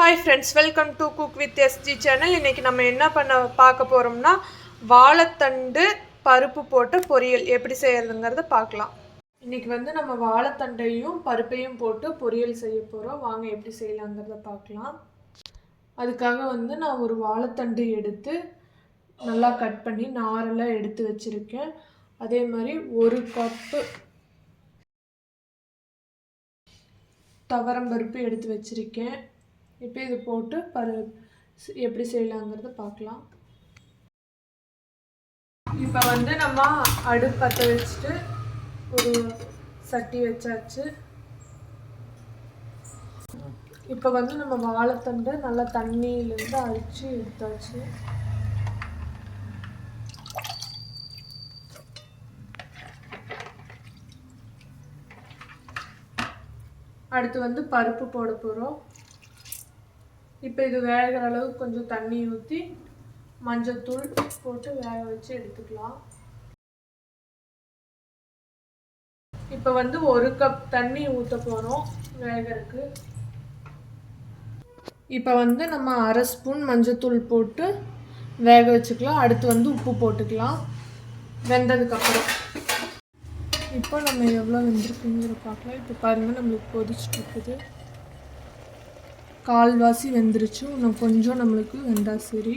Hi friends, welcome to cook with SG channel. இன்றைக்கி நம்ம என்ன பார்க்க போகிறோம்னா வாழைத்தண்டு பருப்பு போட்டு பொரியல் எப்படி செய்கிறதுங்கிறத பார்க்கலாம். இன்றைக்கி நம்ம வாழைத்தண்டையும் பருப்பையும் போட்டு பொரியல் செய்ய போகிறோம். வாங்க எப்படி செய்யலாங்கிறத பார்க்கலாம். அதுக்காக நான் ஒரு வாழைத்தண்டு எடுத்து நல்லா கட் பண்ணி நாரெல்லாம் எடுத்து வச்சுருக்கேன். அதே மாதிரி ஒரு கப்பு துவரம்பருப்பு எடுத்து வச்சுருக்கேன். இப்போ இது போட்டு எப்படி செய்யலாங்கிறத பார்க்கலாம். இப்போ நம்ம அடுப்பு பற்ற வச்சுட்டு ஒரு சட்டி வச்சாச்சு. இப்போ நம்ம வாழைத்தண்டை நல்லா தண்ணியிலேருந்து அரிச்சு எடுத்தாச்சு. அடுத்து பருப்பு போட போகிறோம். இப்போ இது வேகிற அளவுக்கு கொஞ்சம் தண்ணி ஊற்றி மஞ்சத்தூள் போட்டு வேக வச்சு எடுத்துக்கலாம். இப்போ ஒரு கப் தண்ணி ஊற்ற போகிறோம் வேகறதுக்கு. இப்போ நம்ம அரை ஸ்பூன் மஞ்சத்தூள் போட்டு வேக வச்சுக்கலாம். அடுத்து உப்பு போட்டுக்கலாம் வெந்ததுக்கப்புறம். இப்போ நம்ம எவ்வளோ வெந்திருக்குங்கிற பார்க்கலாம். இப்போ பாருங்கள், நம்மளுக்கு கொதிச்சுட்டு இருக்குது. கால்வாசி வெந்துருச்சு. இன்னும் கொஞ்சம் நம்மளுக்கு வெந்தா சரி.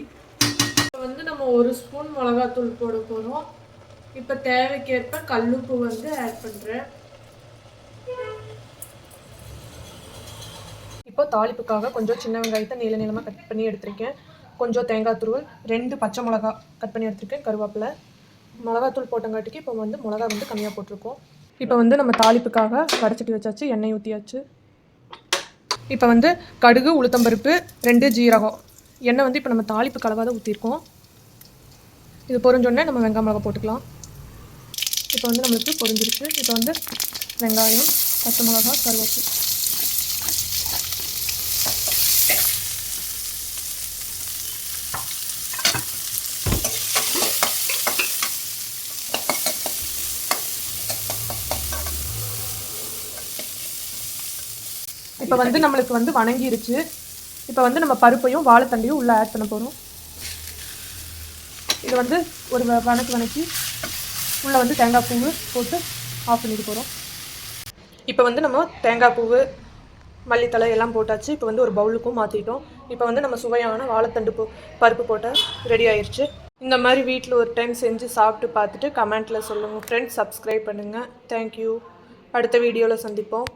இப்போ நம்ம ஒரு ஸ்பூன் மிளகாத்தூள் போட போகிறோம். இப்போ தேவைக்கேற்ப கல்லுப்பு ஆட் பண்ணுறேன். இப்போ தாளிப்புக்காக கொஞ்சம் சின்ன வெங்காயத்தை நீள நீளமாக கட் பண்ணி எடுத்திருக்கேன். கொஞ்சம் தேங்காய் துருவல், 2 பச்சை மிளகா கட் பண்ணி எடுத்திருக்கேன், கருவேப்பிலை. மிளகாத்தூள் போட்டங்காட்டிக்கு இப்போ மிளகா கம்மியாக போட்டிருக்கோம். இப்போ நம்ம தாளிப்புக்காக வடைச்சட்டி வச்சாச்சு, எண்ணெய் ஊற்றியாச்சு. இப்போ கடுகு, உளுத்தம்பருப்பு, 2 ஜீரகம், எண்ணெய் இப்போ நம்ம தாளிப்பு கலவாத ஊற்றிருக்கோம். இது பொரிஞ்சோடனே நம்ம வெங்காயம் மிளகா போட்டுக்கலாம். இப்போ நம்மளுக்கு பொரிஞ்சிருச்சு. இப்போ வெங்காயம், பச்சை மிளகா, கருவேப்பிலை. இப்போ நம்மளுக்கு வணங்கிருச்சு. இப்போ நம்ம பருப்பையும் வாழைத்தண்டையும் உள்ளே ஆட் பண்ண போகிறோம். இது ஒரு வணக்கி உள்ளே தேங்காய் பூவு போட்டு ஆஃப் பண்ணிட்டு போகிறோம். இப்போ நம்ம தேங்காய் பூவு, மல்லித்தலை எல்லாம் போட்டாச்சு. இப்போ ஒரு பவுலுக்கும் மாற்றிட்டோம். இப்போ நம்ம சுவையான வாழைத்தண்டு பருப்பு போட்டால் ரெடி ஆயிடுச்சு. இந்த மாதிரி வீட்டில் ஒரு டைம் செஞ்சு சாப்பிட்டு பார்த்துட்டு கமெண்ட்டில் சொல்லுங்கள் ஃப்ரெண்ட்ஸ். சப்ஸ்கிரைப் பண்ணுங்கள். தேங்க்யூ. அடுத்த வீடியோவில் சந்திப்போம்.